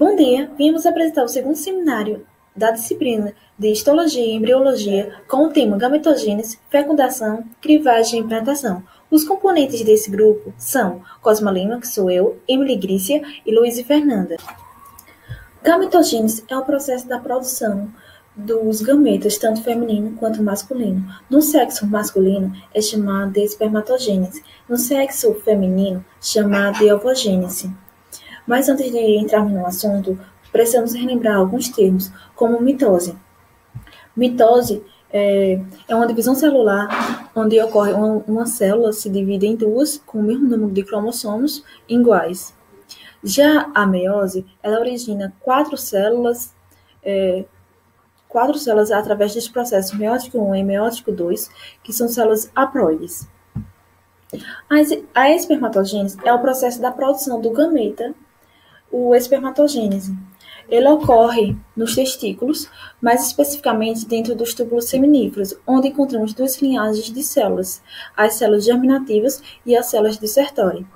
Bom dia, viemos apresentar o segundo seminário da disciplina de Histologia e Embriologia com o tema Gametogênese, Fecundação, Crivagem e Implantação. Os componentes desse grupo são Cosma Lima, que sou eu, Emily Grícia e Luísa Fernanda. Gametogênese é o processo da produção dos gametas, tanto feminino quanto masculino. No sexo masculino é chamado de espermatogênese, no sexo feminino chamado de ovogênese. Mas antes de entrarmos no assunto, precisamos relembrar alguns termos, como mitose. Mitose é uma divisão celular onde ocorre uma célula se divide em duas com o mesmo número de cromossomos iguais. Já a meiose, ela origina quatro células através dos processos meiótico 1 e meiótico 2, que são células haploides. A espermatogênese é o processo da produção do gameta, o espermatogênese. Ele ocorre nos testículos, mais especificamente dentro dos túbulos seminíferos, onde encontramos duas linhagens de células, as células germinativas e as células de Sertoli.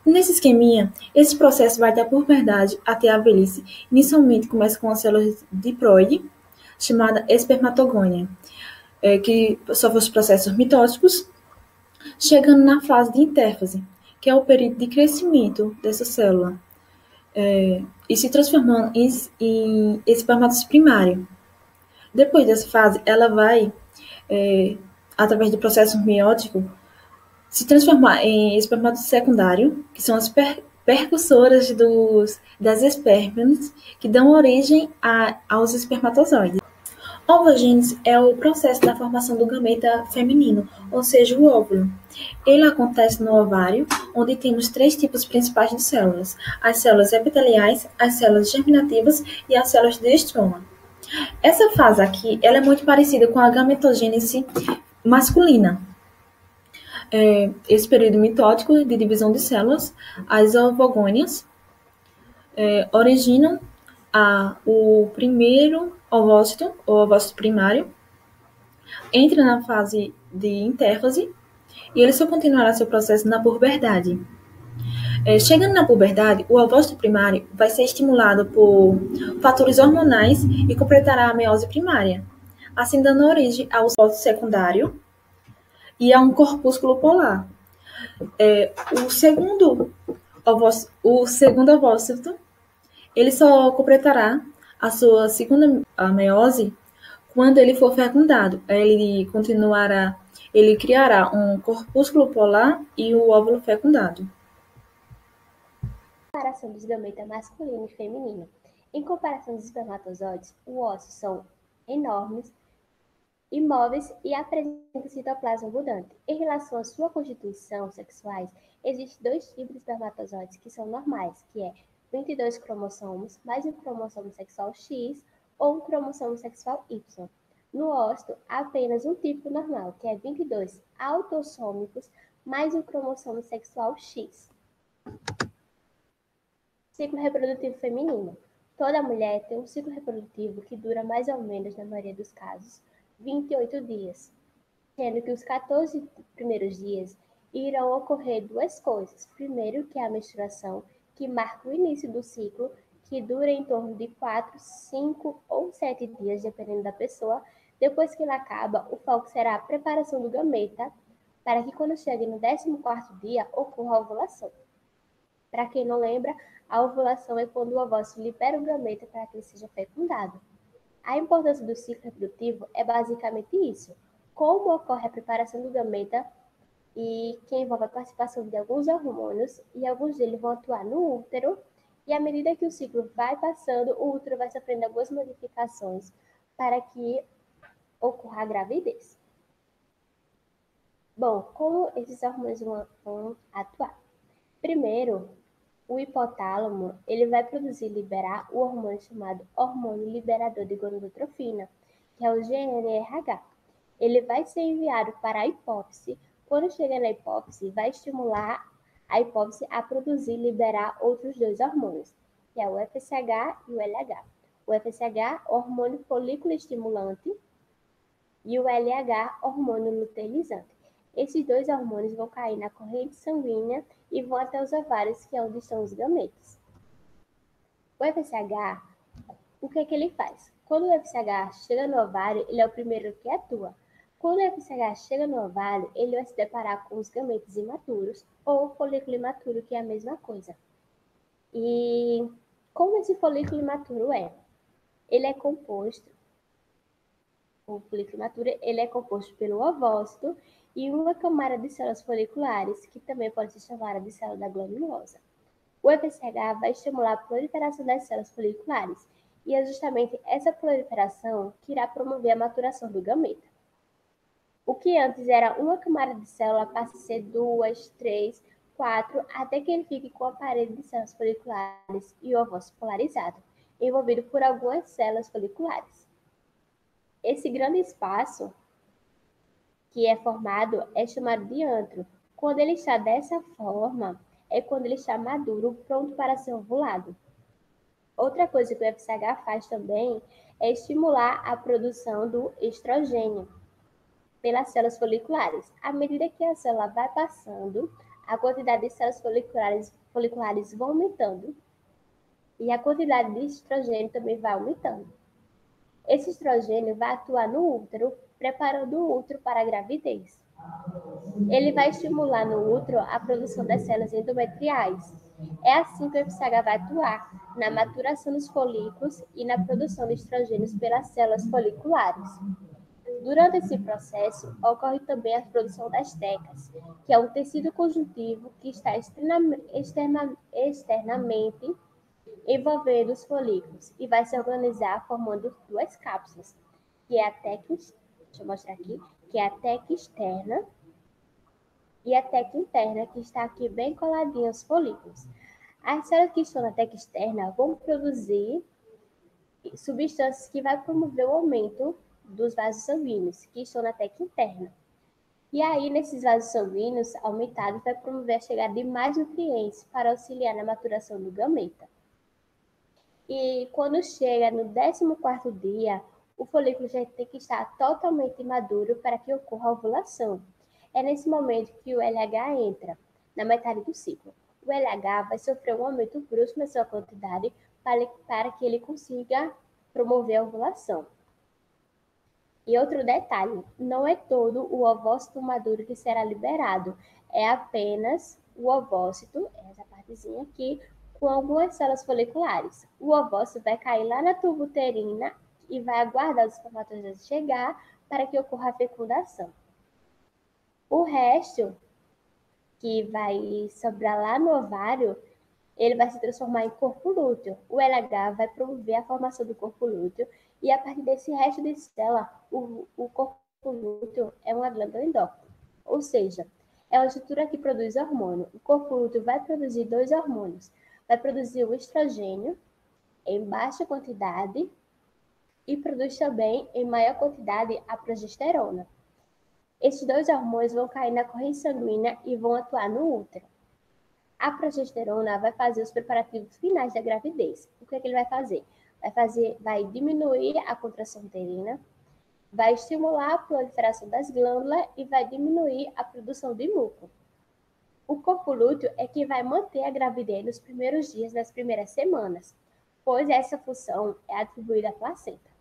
Nesse esqueminha, esse processo vai da puberdade até a velhice. Inicialmente começa com as células diploide, chamada espermatogônia, que sofre os processos mitóticos, chegando na fase de intérfase, que é o período de crescimento dessa célula, e se transformando em espermatose primário. Depois dessa fase, ela vai, através do processo meiótico, se transformar em espermatose secundário, que são as percussoras das espermas, que dão origem aos espermatozoides. Ovogênese é o processo da formação do gameta feminino, ou seja, o óvulo. Ele acontece no ovário, onde temos três tipos principais de células: as células epiteliais, as células germinativas e as células de estroma. Essa fase aqui ela é muito parecida com a gametogênese masculina. Esse período mitótico de divisão de células, as ovogônias, originam o primeiro ovócito, ou ovócito primário, entra na fase de intérfase e ele só continuará seu processo na puberdade. Chegando na puberdade, o ovócito primário vai ser estimulado por fatores hormonais e completará a meiose primária, assim dando origem ao ovócito secundário e a um corpúsculo polar. O segundo ovócito, ele só completará a sua segunda meiose quando ele for fecundado. Ele criará um corpúsculo polar e o óvulo fecundado. Comparação dos gametas masculino e feminino. Em comparação dos espermatozoides, os ossos são enormes, imóveis e apresentam citoplasma abundante. Em relação à sua constituição sexuais, existem dois tipos de espermatozoides que são normais, que é 22 cromossomos mais um cromossomo sexual X ou um cromossomo sexual Y. No ósseo, há apenas um tipo normal, que é 22 autossômicos mais um cromossomo sexual X. Ciclo reprodutivo feminino. Toda mulher tem um ciclo reprodutivo que dura mais ou menos, na maioria dos casos, 28 dias, sendo que os 14 primeiros dias irão ocorrer duas coisas. Primeiro, que é a menstruação, que marca o início do ciclo, que dura em torno de 4, 5 ou 7 dias, dependendo da pessoa. Depois que ela acaba, o foco será a preparação do gameta, para que quando chegue no 14º dia, ocorra a ovulação. Para quem não lembra, a ovulação é quando o ovócito libera o gameta para que ele seja fecundado. A importância do ciclo reprodutivo é basicamente isso: como ocorre a preparação do gameta, e que envolve a participação de alguns hormônios, e alguns deles vão atuar no útero, e à medida que o ciclo vai passando, o útero vai sofrendo algumas modificações para que ocorra a gravidez. Bom, como esses hormônios vão atuar? Primeiro, o hipotálamo ele vai produzir e liberar o hormônio chamado hormônio liberador de gonadotrofina, que é o GnRH. Ele vai ser enviado para a hipófise. Quando chega na hipófise, vai estimular a hipófise a produzir e liberar outros dois hormônios, que é o FSH e o LH. O FSH, hormônio folículo estimulante, e o LH, hormônio luteinizante. Esses dois hormônios vão cair na corrente sanguínea e vão até os ovários, que é onde estão os gametas. O FSH, o que é que ele faz? Quando o FSH chega no ovário, ele é o primeiro que atua. Quando o FSH chega no ovário, ele vai se deparar com os gametas imaturos ou folículo imaturo, que é a mesma coisa. E como esse folículo imaturo é? Ele é composto, o folículo imaturo, ele é composto pelo ovócito e uma camada de células foliculares, que também pode ser chamada de célula glamulosa. O FSH vai estimular a proliferação das células foliculares, e é justamente essa proliferação que irá promover a maturação do gameta. O que antes era uma camada de célula passa a ser 2, 3, 4, até que ele fique com a parede de células foliculares e o ovócito polarizado, envolvido por algumas células foliculares. Esse grande espaço que é formado é chamado de antro. Quando ele está dessa forma, é quando ele está maduro, pronto para ser ovulado. Outra coisa que o FSH faz também é estimular a produção do estrogênio pelas células foliculares. À medida que a célula vai passando, a quantidade de células foliculares vai aumentando e a quantidade de estrogênio também vai aumentando. Esse estrogênio vai atuar no útero, preparando o útero para a gravidez. Ele vai estimular no útero a produção das células endometriais. É assim que o FSH vai atuar na maturação dos folículos e na produção de estrogênios pelas células foliculares. Durante esse processo, ocorre também a produção das tecas, que é um tecido conjuntivo que está externamente envolvendo os folículos e vai se organizar formando duas cápsulas, que é a teca, deixa eu mostrar aqui, que é a teca externa e a teca interna, que está aqui bem coladinha aos folículos. As células que estão na teca externa vão produzir substâncias que vai promover o aumento dos vasos sanguíneos, que estão na teca interna. E aí, nesses vasos sanguíneos aumentados, vai promover a chegada de mais nutrientes para auxiliar na maturação do gameta. E quando chega no 14º dia, o folículo já tem que estar totalmente maduro para que ocorra a ovulação. É nesse momento que o LH entra, na metade do ciclo. O LH vai sofrer um aumento brusco na sua quantidade para que ele consiga promover a ovulação. E outro detalhe, não é todo o ovócito maduro que será liberado, é apenas o ovócito, essa partezinha aqui, com algumas células foliculares. O ovócito vai cair lá na tuba uterina e vai aguardar os espermatozoides chegar para que ocorra a fecundação. O resto, que vai sobrar lá no ovário, ele vai se transformar em corpo lúteo. O LH vai promover a formação do corpo lúteo e a partir desse resto de célula, o corpo lúteo é uma glândula endócrina, ou seja, é uma estrutura que produz hormônio. O corpo lúteo vai produzir dois hormônios. Vai produzir o estrogênio em baixa quantidade e produz também em maior quantidade a progesterona. Esses dois hormônios vão cair na corrente sanguínea e vão atuar no útero. A progesterona vai fazer os preparativos finais da gravidez. O que é que ele vai fazer? Vai diminuir a contração uterina, vai estimular a proliferação das glândulas e vai diminuir a produção de muco. O corpo lúteo é que vai manter a gravidez nos primeiros dias das primeiras semanas, pois essa função é atribuída à placenta.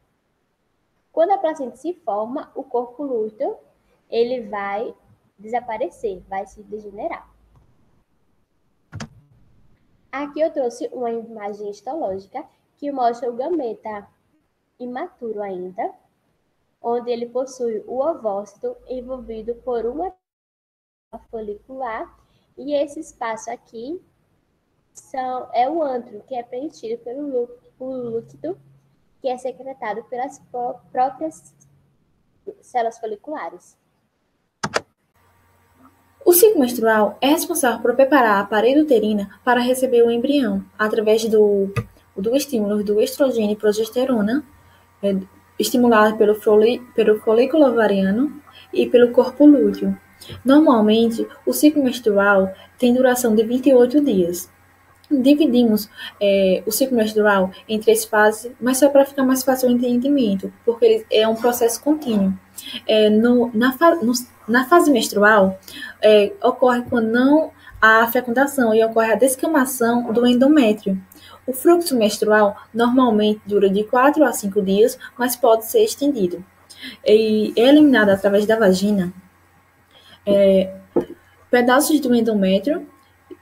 Quando a placenta se forma, o corpo lúteo ele vai desaparecer, vai se degenerar. Aqui eu trouxe uma imagem histológica que mostra o gameta imaturo ainda, onde ele possui o ovócito envolvido por uma folicular, e esse espaço aqui é o antro, que é preenchido pelo líquido, que é secretado pelas próprias células foliculares. O ciclo menstrual é responsável por preparar a parede uterina para receber o embrião, através do estímulo do estrogênio e progesterona, estimulado pelo folículo ovariano e pelo corpo lúteo. Normalmente, o ciclo menstrual tem duração de 28 dias. Dividimos o ciclo menstrual em 3 fases, mas só para ficar mais fácil o entendimento, porque ele é um processo contínuo. Na fase menstrual, ocorre quando não há fecundação e ocorre a descamação do endométrio. O fluxo menstrual normalmente dura de 4 a 5 dias, mas pode ser estendido. E é eliminado através da vagina pedaços do endométrio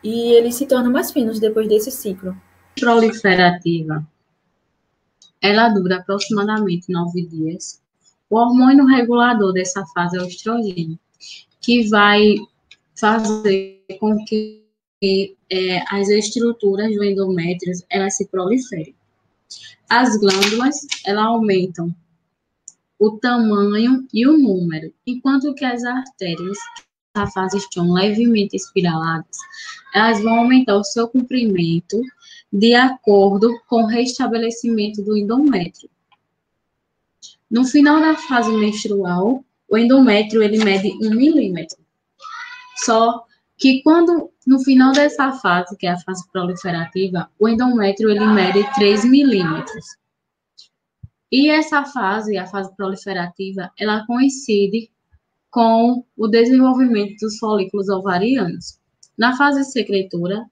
e eles se tornam mais finos depois desse ciclo. Proliferativa, ela dura aproximadamente 9 dias. O hormônio regulador dessa fase é o estrogênio, que vai fazer com que as estruturas do endométrio elas se proliferem. As glândulas elas aumentam o tamanho e o número, enquanto que as artérias nessa fase estão levemente espiraladas, elas vão aumentar o seu comprimento de acordo com o restabelecimento do endométrio. No final da fase menstrual, o endométrio ele mede 1 milímetro. Só que quando no final dessa fase, que é a fase proliferativa, o endométrio ele mede 3 milímetros. E essa fase, a fase proliferativa, ela coincide com o desenvolvimento dos folículos ovarianos. Na fase secretora,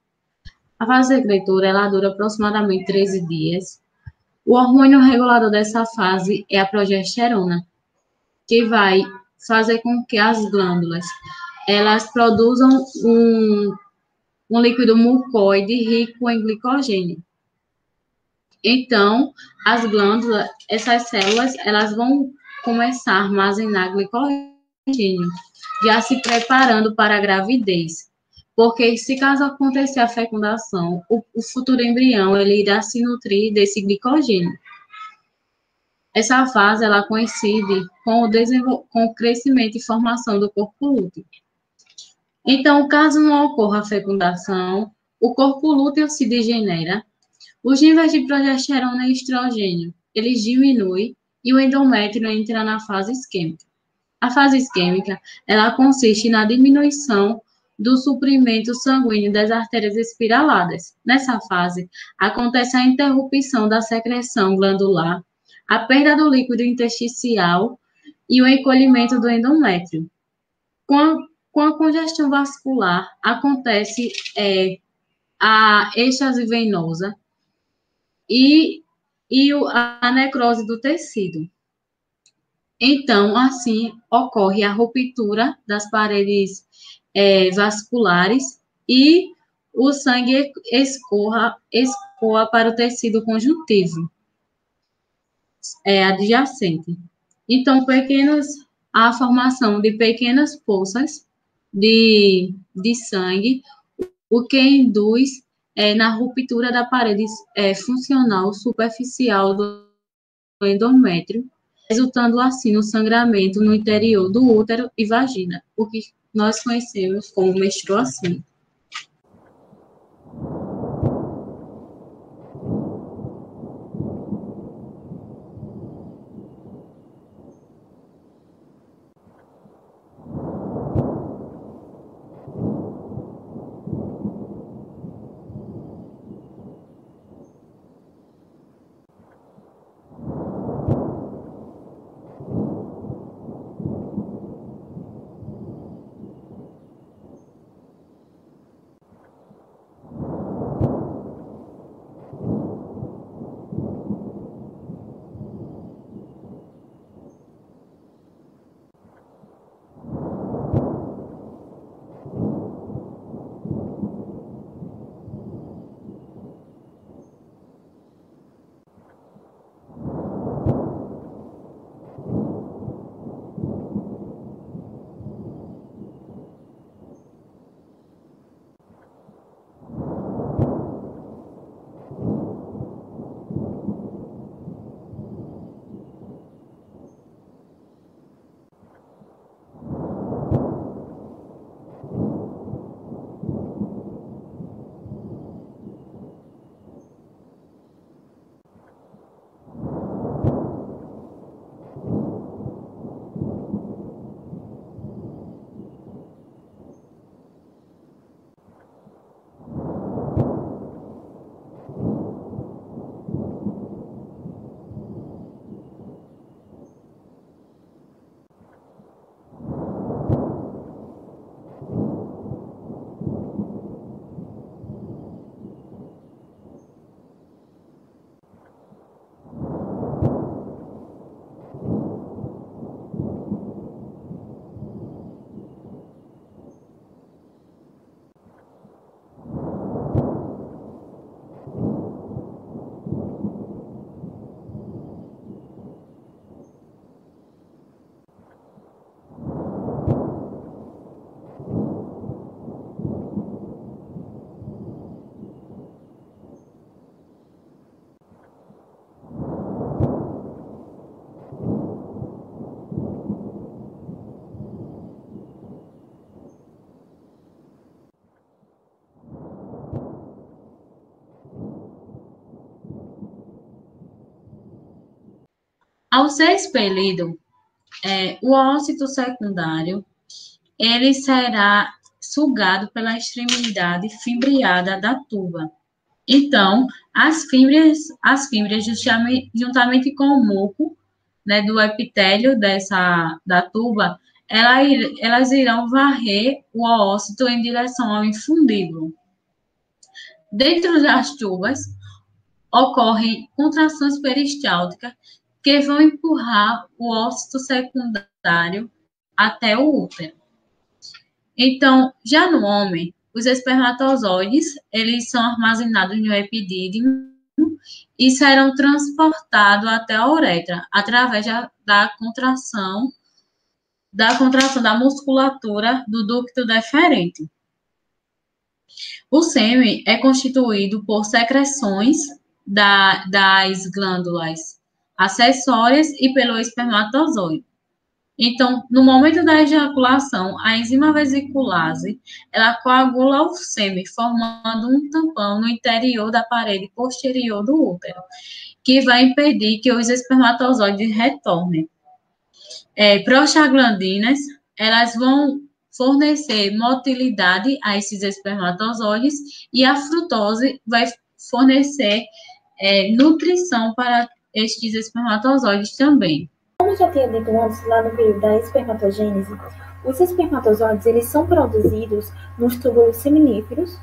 a fase secretora ela dura aproximadamente 13 dias. O hormônio regulador dessa fase é a progesterona, que vai fazer com que as glândulas elas produzam um líquido mucoide rico em glicogênio. Então, as glândulas, essas células, elas vão começar a armazenar glicogênio, já se preparando para a gravidez. Porque se caso acontecer a fecundação, o futuro embrião ele irá se nutrir desse glicogênio. Essa fase ela coincide com o crescimento e formação do corpo lúteo. Então, caso não ocorra a fecundação, o corpo lúteo se degenera, os níveis de progesterona e estrogênio eles diminuem e o endométrio entra na fase isquêmica. A fase isquêmica ela consiste na diminuição do suprimento sanguíneo das artérias espiraladas. Nessa fase, acontece a interrupção da secreção glandular, a perda do líquido intersticial e o encolhimento do endométrio. Com a congestão vascular, acontece a êxtase venosa e a necrose do tecido. Então, assim, ocorre a ruptura das paredes vasculares e o sangue escoa para o tecido conjuntivo adjacente. Então, a formação de pequenas poças de sangue, o que induz na ruptura da parede funcional superficial do endométrio, resultando assim no sangramento no interior do útero e vagina, o que nós conhecemos como menstruação. Ao ser expelido, o ósito secundário, ele será sugado pela extremidade fimbriada da tuba. Então, as fímbrias juntamente com o muco, né, do epitélio da tuba, elas irão varrer o oócito em direção ao infundíbulo. Dentro das tubas, ocorrem contrações peristálticas que vão empurrar o ósito secundário até o útero. Então, já no homem, os espermatozoides, eles são armazenados no epidídimo e serão transportados até a uretra através da contração da musculatura do ducto deferente. O sêmen é constituído por secreções das glândulas acessórias e pelo espermatozoide. Então, no momento da ejaculação, a enzima vesiculase, ela coagula o sêmen, formando um tampão no interior da parede posterior do útero, que vai impedir que os espermatozoides retornem. Prostaglandinas, elas vão fornecer motilidade a esses espermatozoides e a frutose vai fornecer nutrição para estes espermatozoides também. Como eu já tinha dito antes, lá no período da espermatogênese, os espermatozoides eles são produzidos nos túbulos seminíferos,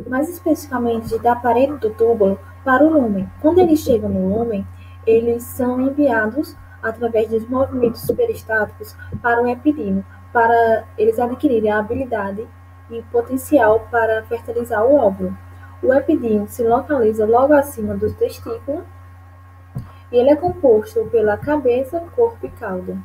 mais especificamente da parede do túbulo, para o lúmen. Quando eles chegam no lúmen, eles são enviados através dos movimentos peristáticos para o epidídimo, para eles adquirirem a habilidade e potencial para fertilizar o óvulo. O epidídimo se localiza logo acima do testículo e ele é composto pela cabeça, corpo e cauda.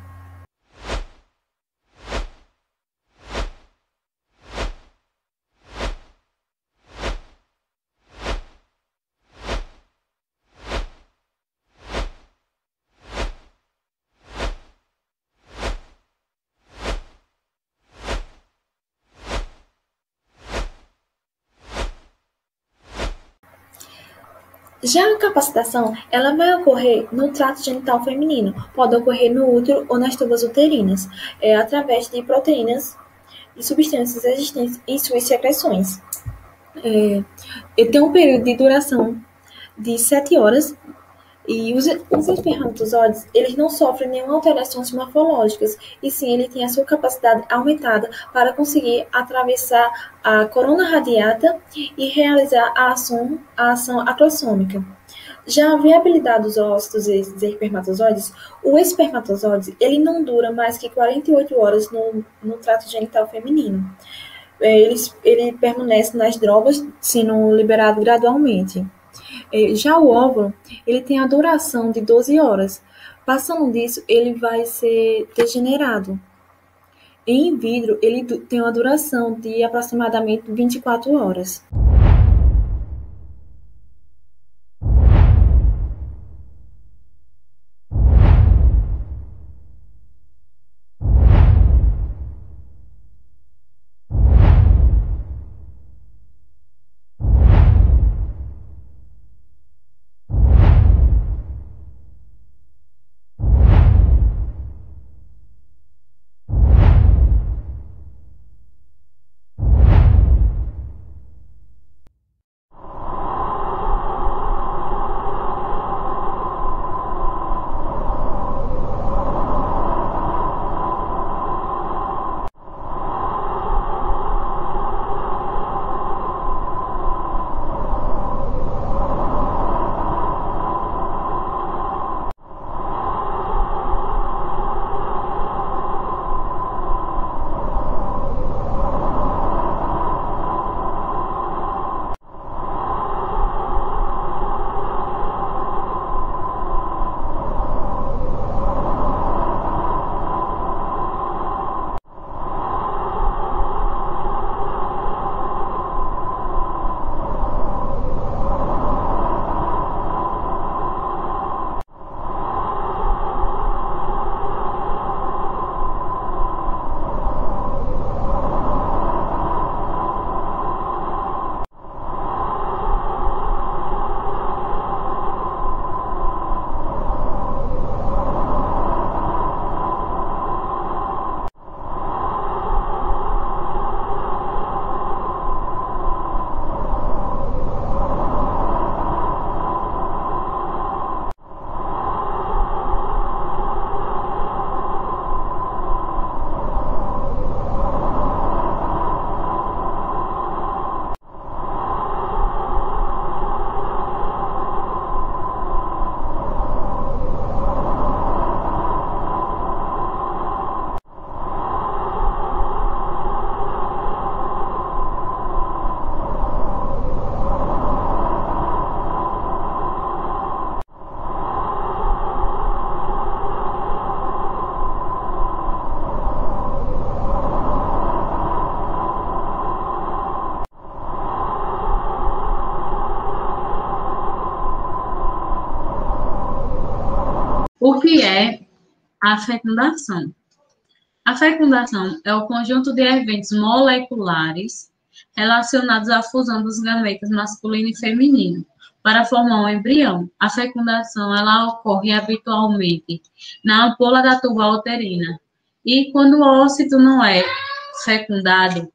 Já a capacitação, ela vai ocorrer no trato genital feminino, pode ocorrer no útero ou nas tubas uterinas, através de proteínas e substâncias existentes em suas secreções. Tem um período de duração de 7 horas e os espermatozoides, eles não sofrem nenhuma alterações morfológicas, e sim, ele tem a sua capacidade aumentada para conseguir atravessar a corona radiata e realizar a ação acrossômica. Já a viabilidade dos ócitos e dos espermatozoides, o espermatozoide, ele não dura mais que 48 horas no trato genital feminino. Ele permanece nas drogas, sendo liberado gradualmente. Já o óvulo, ele tem a duração de 12 horas. Passando disso, ele vai ser degenerado. Em vidro, ele tem uma duração de aproximadamente 24 horas. O que é a fecundação? A fecundação é o conjunto de eventos moleculares relacionados à fusão dos gametas masculino e feminino para formar um embrião. A fecundação ela ocorre habitualmente na ampola da tuba uterina. E quando o ócito não é fecundado,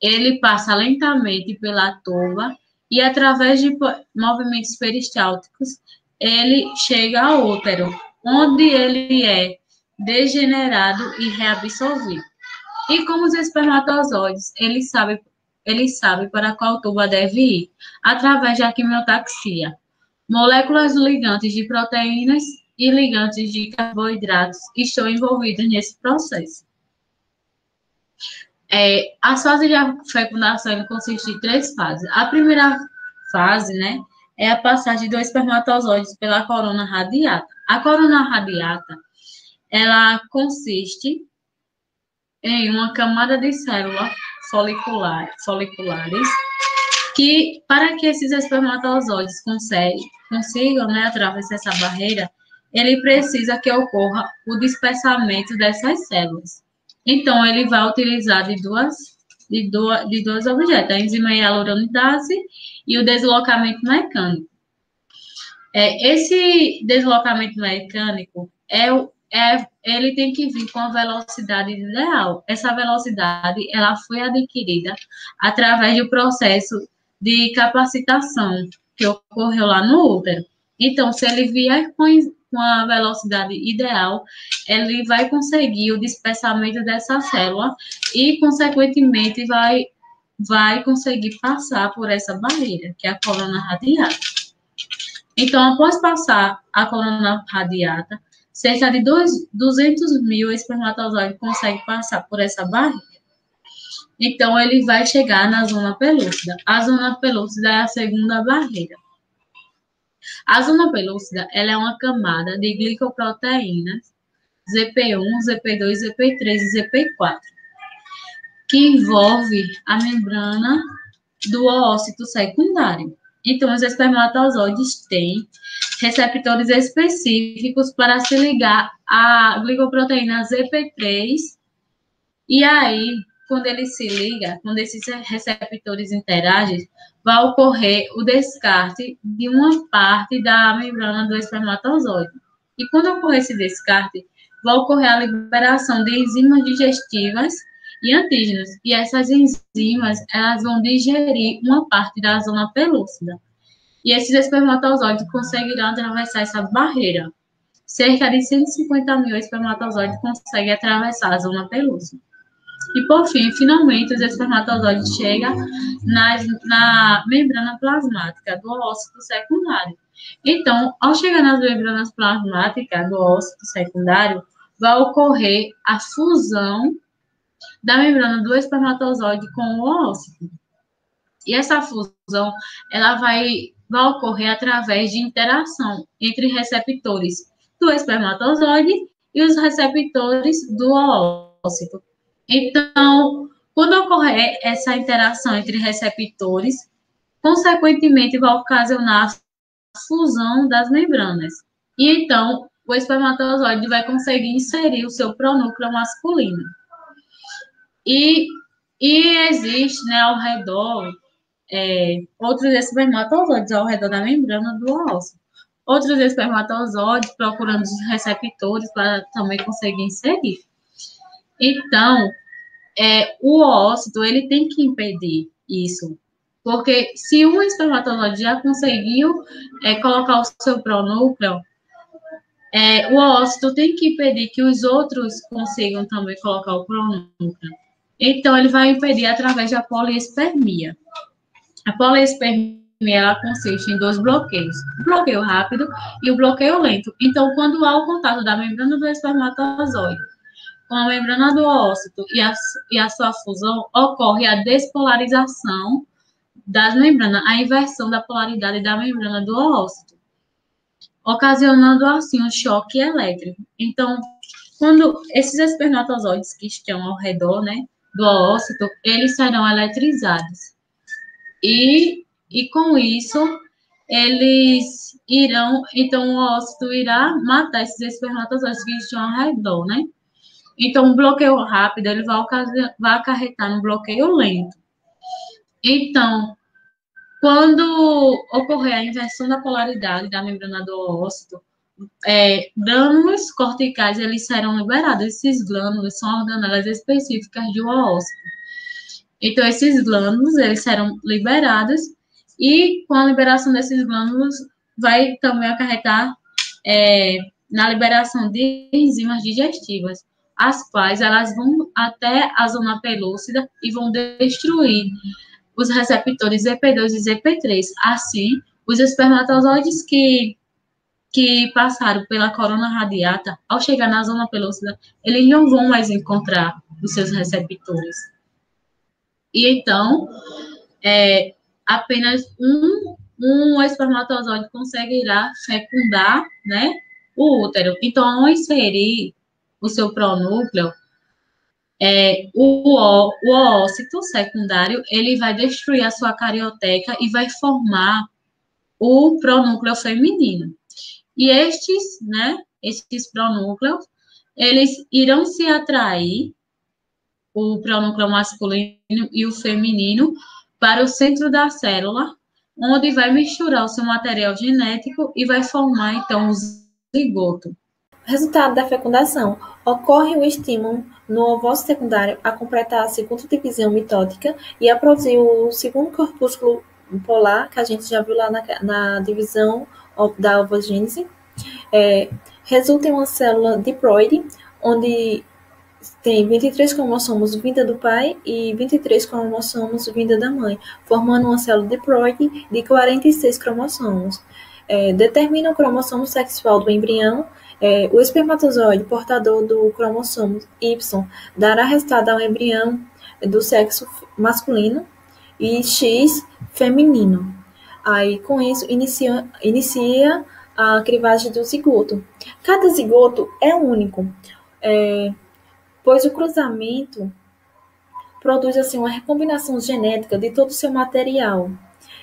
ele passa lentamente pela tuba e, através de movimentos peristálticos, ele chega ao útero, onde ele é degenerado e reabsorvido. E como os espermatozoides, ele sabe para qual tuba deve ir, através da quimiotaxia. Moléculas ligantes de proteínas e ligantes de carboidratos estão envolvidas nesse processo. As fases de fecundação consistem em 3 fases. A primeira fase, né, é a passagem dos espermatozoides pela corona radiata. A corona radiata, ela consiste em uma camada de células foliculares que, para que esses espermatozoides consigam, né, atravessar essa barreira, ele precisa que ocorra o dispersamento dessas células. Então, ele vai utilizar de dois objetos, a enzima hialuronidase e o deslocamento mecânico. Esse deslocamento mecânico ele tem que vir com a velocidade ideal. Essa velocidade ela foi adquirida através do processo de capacitação que ocorreu lá no útero. Então, se ele vier com a velocidade ideal, ele vai conseguir o dispersamento dessa célula e, consequentemente, vai conseguir passar por essa barreira, que é a corona radiata. Então, após passar a corona radiata, cerca de 200 mil espermatozoides conseguem passar por essa barreira. Então, ele vai chegar na zona pelúcida. A zona pelúcida é a segunda barreira. A zona pelúcida ela é uma camada de glicoproteínas ZP1, ZP2, ZP3 e ZP4, que envolve a membrana do oócito secundário. Então, os espermatozoides têm receptores específicos para se ligar à glicoproteína ZP3, e aí, quando ele se liga, quando esses receptores interagem, vai ocorrer o descarte de uma parte da membrana do espermatozoide. E quando ocorrer esse descarte, vai ocorrer a liberação de enzimas digestivas e antígenos. E essas enzimas, elas vão digerir uma parte da zona pelúcida. E esses espermatozoides conseguirão atravessar essa barreira. Cerca de 150 mil espermatozoides conseguem atravessar a zona pelúcida. E, por fim, finalmente, os espermatozoides chegam na membrana plasmática do ócito secundário. Então, ao chegar nas membranas plasmáticas do ócito secundário, vai ocorrer a fusão da membrana do espermatozoide com o ócito. E essa fusão, ela vai ocorrer através de interação entre receptores do espermatozoide e os receptores do ócito. Então, quando ocorrer essa interação entre receptores, consequentemente vai ocasionar a fusão das membranas. E então, o espermatozoide vai conseguir inserir o seu pronúcleo masculino. E existe, né, ao redor, outros espermatozoides ao redor da membrana do ósseo. Outros espermatozoides procurando os receptores para também conseguir inserir. Então, o ócito, ele tem que impedir isso. Porque se um espermatozoide já conseguiu colocar o seu pronúcleo, o ócito tem que impedir que os outros consigam também colocar o pronúcleo. Então, ele vai impedir através da poliespermia. A poliespermia ela consiste em 2 bloqueios, o bloqueio rápido e o bloqueio lento. Então, quando há o contato da membrana do espermatozoide com a membrana do ócito e a sua fusão, ocorre a despolarização das membranas, a inversão da polaridade da membrana do ócito, ocasionando assim um choque elétrico. Então, quando esses espermatozoides que estão ao redor, né, do ócito, eles serão eletrizados. E com isso, eles irão, então o ócito irá matar esses espermatozoides que estão ao redor, né? Então, um bloqueio rápido, ele vai acarretar no bloqueio lento. Então, quando ocorrer a inversão da polaridade da membrana do ócito, glândulos corticais, eles serão liberados. Esses glândulos são organelas específicas do ócito. Então, esses glândulos, eles serão liberados e com a liberação desses glândulos vai também acarretar na liberação de enzimas digestivas, as quais elas vão até a zona pelúcida e vão destruir os receptores EP2 e EP3. Assim, os espermatozoides que passaram pela corona radiata, ao chegar na zona pelúcida, eles não vão mais encontrar os seus receptores. E então, apenas um espermatozoide conseguirá fecundar, né, o útero. Então, ao inserir o seu pronúcleo, o oócito secundário, ele vai destruir a sua carioteca e vai formar o pronúcleo feminino. E estes pronúcleos, eles irão se atrair, o pronúcleo masculino e o feminino, para o centro da célula, onde vai misturar o seu material genético e vai formar, então, o zigoto. Resultado da fecundação. Ocorre o estímulo no ovócito secundário a completar a segunda divisão mitótica e a produzir o segundo corpúsculo polar, que a gente já viu lá na divisão da ovogênese. Resulta em uma célula diploide, onde tem 23 cromossomos vinda do pai e 23 cromossomos vinda da mãe, formando uma célula diploide de 46 cromossomos. Determina o cromossomo sexual do embrião. O espermatozoide portador do cromossomo Y dará resultado ao embrião do sexo masculino e X feminino. Aí, com isso, inicia a crivagem do zigoto. Cada zigoto é único, pois o cruzamento produz assim, uma recombinação genética de todo o seu material.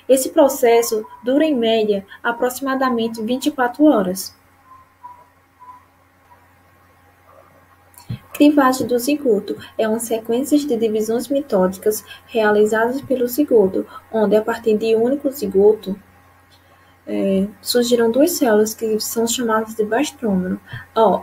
Esse processo dura, em média, aproximadamente 24 horas. Crivagem do zigoto é uma sequência de divisões mitóticas realizadas pelo zigoto, onde, a partir de um único zigoto, surgiram duas células que são chamadas de bastômero.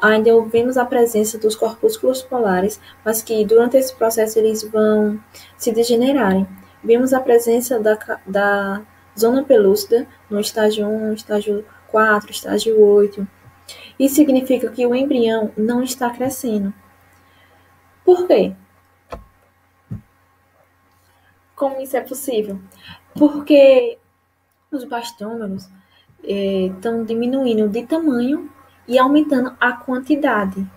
Ainda vemos a presença dos corpúsculos polares, mas que durante esse processo eles vão se degenerarem. Vemos a presença da zona pelúcida no estágio 1, estágio 4, estágio 8. Isso significa que o embrião não está crescendo. Por quê? Como isso é possível? Porque os bastômeros estão diminuindo de tamanho e aumentando a quantidade.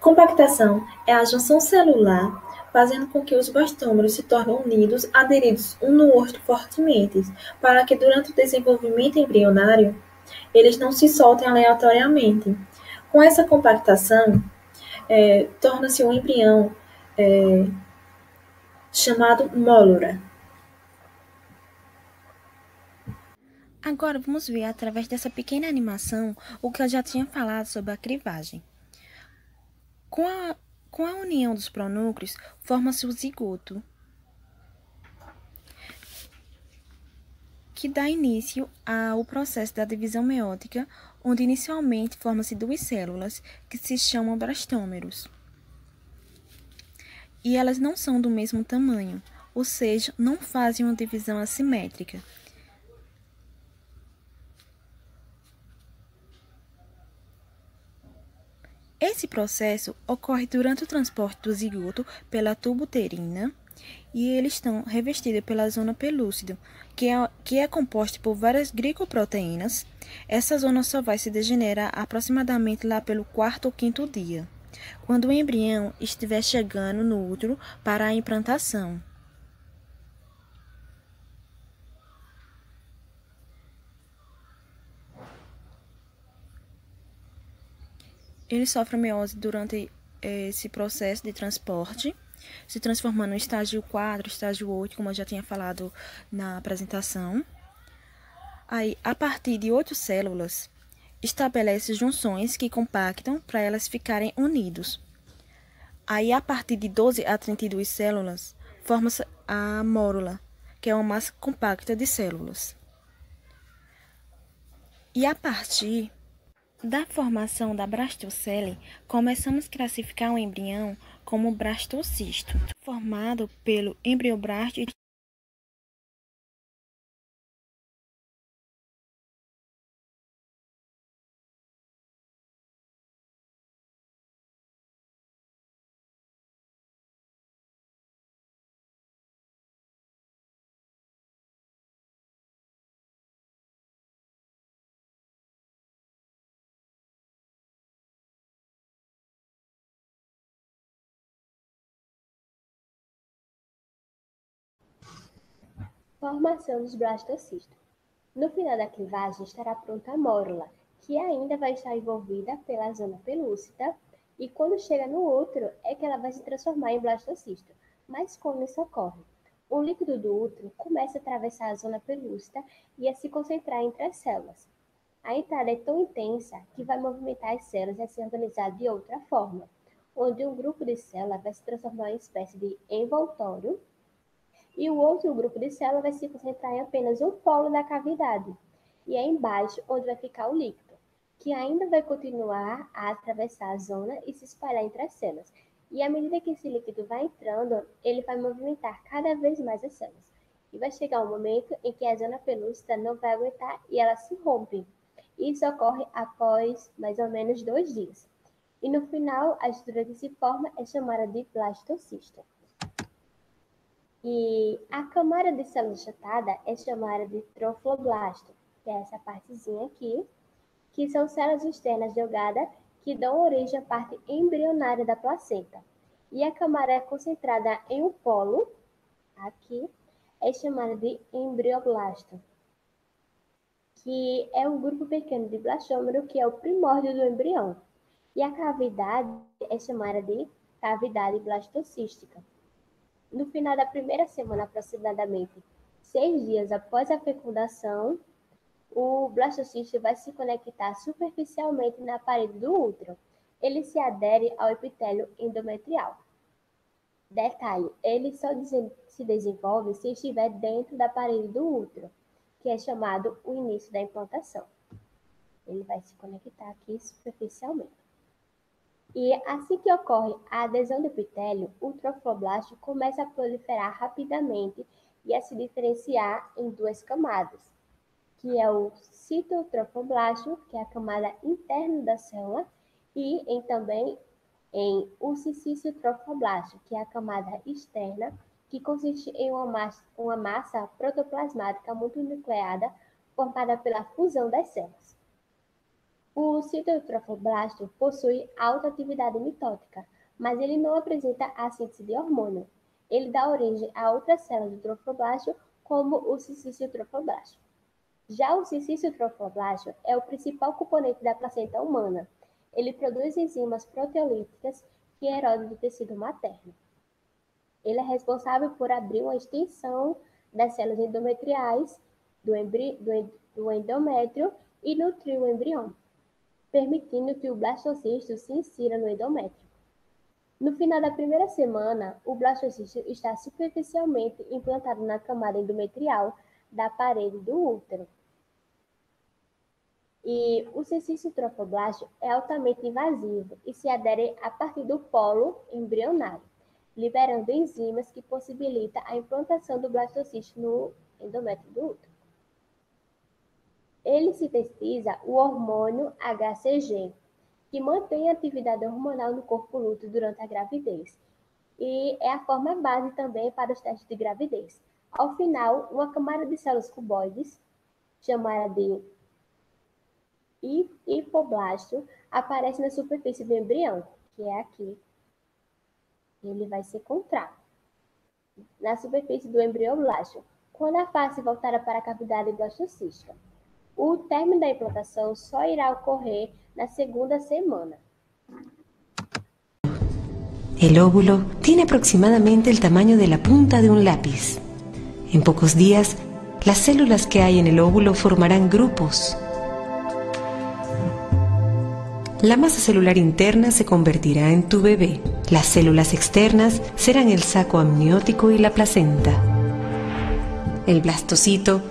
Compactação é a junção celular, fazendo com que os bastômeros se tornem unidos, aderidos um no outro fortemente, para que durante o desenvolvimento embrionário eles não se soltem aleatoriamente. Com essa compactação, torna-se um embrião chamado mólula. Agora vamos ver, através dessa pequena animação, o que eu já tinha falado sobre a crivagem. Com a união dos pronúcleos, forma-se o zigoto, que dá início ao processo da divisão meiótica, onde inicialmente forma-se duas células, que se chamam blastômeros. E elas não são do mesmo tamanho, ou seja, não fazem uma divisão assimétrica. Esse processo ocorre durante o transporte do zigoto pela tuba uterina e eles estão revestidos pela zona pelúcida, que é composta por várias glicoproteínas. Essa zona só vai se degenerar aproximadamente lá pelo 4º ou 5º dia, quando o embrião estiver chegando no útero para a implantação. Ele sofre meiose durante esse processo de transporte, se transformando no estágio 4, estágio 8, como eu já tinha falado na apresentação. Aí, a partir de 8 células, estabelece junções que compactam para elas ficarem unidas. Aí, a partir de 12 a 32 células, forma-se a mórula, que é uma massa compacta de células. E a partir da formação da blastocele, começamos a classificar o embrião como blastocisto, formado pelo embrioblasto e Formação dos blastocistos. No final da clivagem estará pronta a mórula, que ainda vai estar envolvida pela zona pelúcida, e quando chega no útero é que ela vai se transformar em blastocisto. Mas como isso ocorre? O líquido do útero começa a atravessar a zona pelúcida e a se concentrar entre as células. A entrada é tão intensa que vai movimentar as células a se organizar de outra forma, onde um grupo de células vai se transformar em uma espécie de envoltório e o outro grupo de células vai se concentrar em apenas um polo da cavidade, e é embaixo onde vai ficar o líquido, que ainda vai continuar a atravessar a zona e se espalhar entre as células. E à medida que esse líquido vai entrando, ele vai movimentar cada vez mais as células. E vai chegar um momento em que a zona pelúcida não vai aguentar e ela se rompe. Isso ocorre após mais ou menos 2 dias. E no final, a estrutura que se forma é chamada de blastocisto. E a camada de célula achatada é chamada de trofoblasto, que é essa partezinha aqui, que são células externas delgadas que dão origem à parte embrionária da placenta. E a camada é concentrada em um polo, aqui, é chamada de embrioblasto, que é um grupo pequeno de blastômero que é o primórdio do embrião. E a cavidade é chamada de cavidade blastocística. No final da primeira semana, aproximadamente 6 dias após a fecundação, o blastocisto vai se conectar superficialmente na parede do útero. Ele se adere ao epitélio endometrial. Detalhe, ele só se desenvolve se estiver dentro da parede do útero, que é chamado o início da implantação. Ele vai se conectar aqui superficialmente. E assim que ocorre a adesão do epitélio, o trofoblasto começa a proliferar rapidamente e a se diferenciar em 2 camadas, que é o citotrofoblasto, que é a camada interna da célula, e também em o cicitotrofoblasto, que é a camada externa, que consiste em uma massa protoplasmática multinucleada formada pela fusão das células. O citotrofoblasto possui alta atividade mitótica, mas ele não apresenta a síntese de hormônio. Ele dá origem a outras células do trofoblasto, como o cicitotrofoblasto. Já o cicitotrofoblasto é o principal componente da placenta humana. Ele produz enzimas proteolíticas que erodem do tecido materno. Ele é responsável por abrir uma extensão das células endometriais do endométrio e nutrir o embrião, permitindo que o blastocisto se insira no endométrio. No final da primeira semana, o blastocisto está superficialmente implantado na camada endometrial da parede do útero. E o cicitotrofoblasto é altamente invasivo e se adere a partir do polo embrionário, liberando enzimas que possibilitam a implantação do blastocisto no endométrio do útero. Ele sintetiza o hormônio HCG, que mantém a atividade hormonal no corpo lúteo durante a gravidez, e é a forma base também para os testes de gravidez. Ao final, uma camada de células cuboides, chamada de hipoblasto, aparece na superfície do embrião, que é aqui. Ele vai se encontrar na superfície do embrioblasto, quando a face voltar para a cavidade blastocística. O término da implantação só irá ocorrer na segunda semana. El óvulo tiene aproximadamente el tamaño de la punta de un lápiz. En pocos días, las células que hay en el óvulo formarán grupos. La masa celular interna se convertirá en tu bebé. Las células externas serán el saco amniótico y la placenta. El blastocito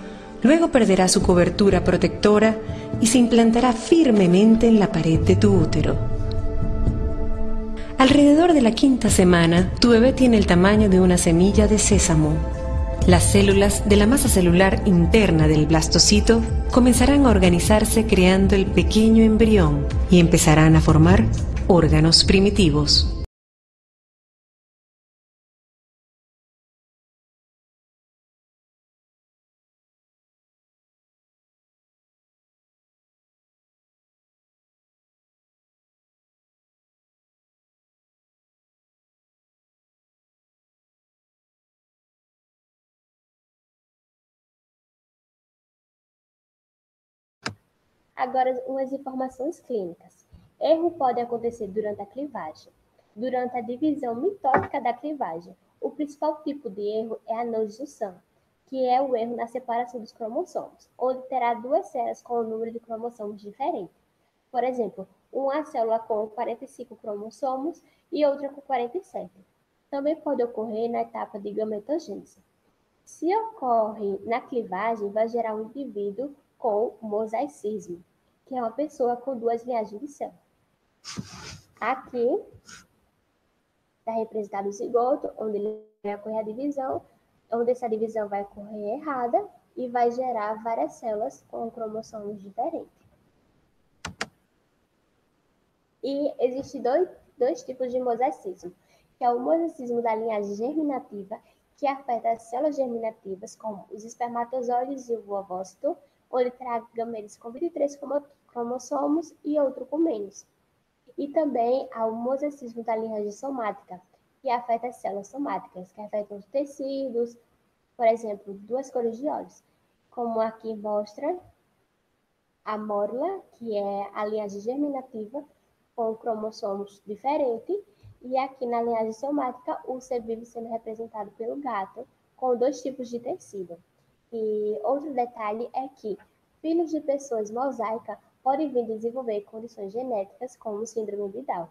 luego perderá su cobertura protectora y se implantará firmemente en la pared de tu útero. Alrededor de la 5ª semana, tu bebé tiene el tamaño de una semilla de sésamo. Las células de la masa celular interna del blastocito comenzarán a organizarse creando el pequeño embrión y empezarán a formar órganos primitivos. Agora, umas informações clínicas. Erro pode acontecer durante a clivagem. Durante a divisão mitótica da clivagem, o principal tipo de erro é a não disjunção, que é o erro na separação dos cromossomos, onde terá duas células com um número de cromossomos diferente. Por exemplo, uma célula com 45 cromossomos e outra com 47. Também pode ocorrer na etapa de gametogênese. Se ocorre na clivagem, vai gerar um indivíduo com mosaicismo, que é uma pessoa com duas linhagens de célula. Aqui está representado o zigoto, onde ele vai ocorrer a divisão, onde essa divisão vai ocorrer errada e vai gerar várias células com cromossomos diferentes. E existem dois tipos de mosaicismo, que é o mosaicismo da linhagem germinativa, que afeta as células germinativas, como os espermatozoides e o ovócito, onde terá gametas com 23 cromossomos e outro com menos. E também há o mosaicismo da linhagem somática, que afeta as células somáticas, que afetam os tecidos, por exemplo, duas cores de olhos, como aqui mostra a mórula, que é a linhagem germinativa, com cromossomos diferentes, e aqui na linhagem somática, o ser vivo sendo representado pelo gato, com dois tipos de tecido. E outro detalhe é que filhos de pessoas mosaicas podem vir desenvolver condições genéticas como síndrome de Down.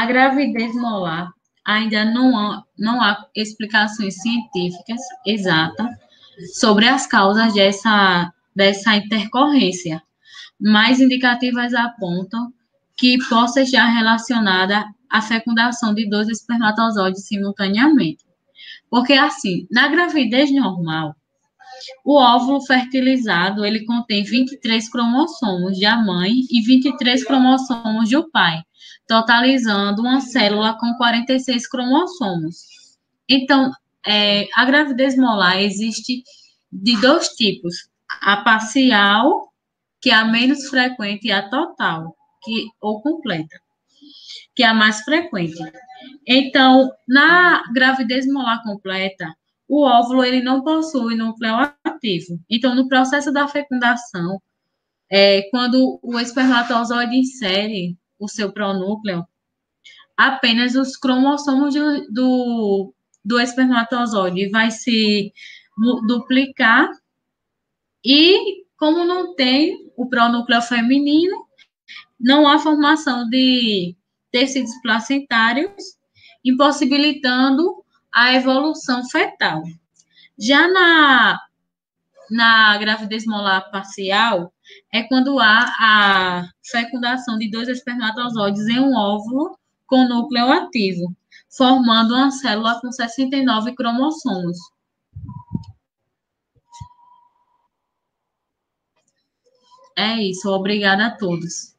gravidez molar ainda não há explicações científicas exatas sobre as causas dessa intercorrência, mas indicativas apontam que possa estar relacionada à fecundação de dois espermatozoides simultaneamente. Porque, assim, na gravidez normal, o óvulo fertilizado, ele contém 23 cromossomos da mãe e 23 cromossomos do pai, totalizando uma célula com 46 cromossomos. Então, a gravidez molar existe de dois tipos: a parcial, que é a menos frequente, e a total, ou completa, que é a mais frequente. Então, na gravidez molar completa, o óvulo ele não possui núcleo ativo. Então, no processo da fecundação, quando o espermatozoide insere o seu pronúcleo, apenas os cromossomos do espermatozoide vai se duplicar e, como não tem o pronúcleo feminino, não há formação de tecidos placentários, impossibilitando a evolução fetal. Já na gravidez molar parcial, é quando há a fecundação de dois espermatozoides em um óvulo com núcleo ativo, formando uma célula com 69 cromossomos. É isso, obrigada a todos.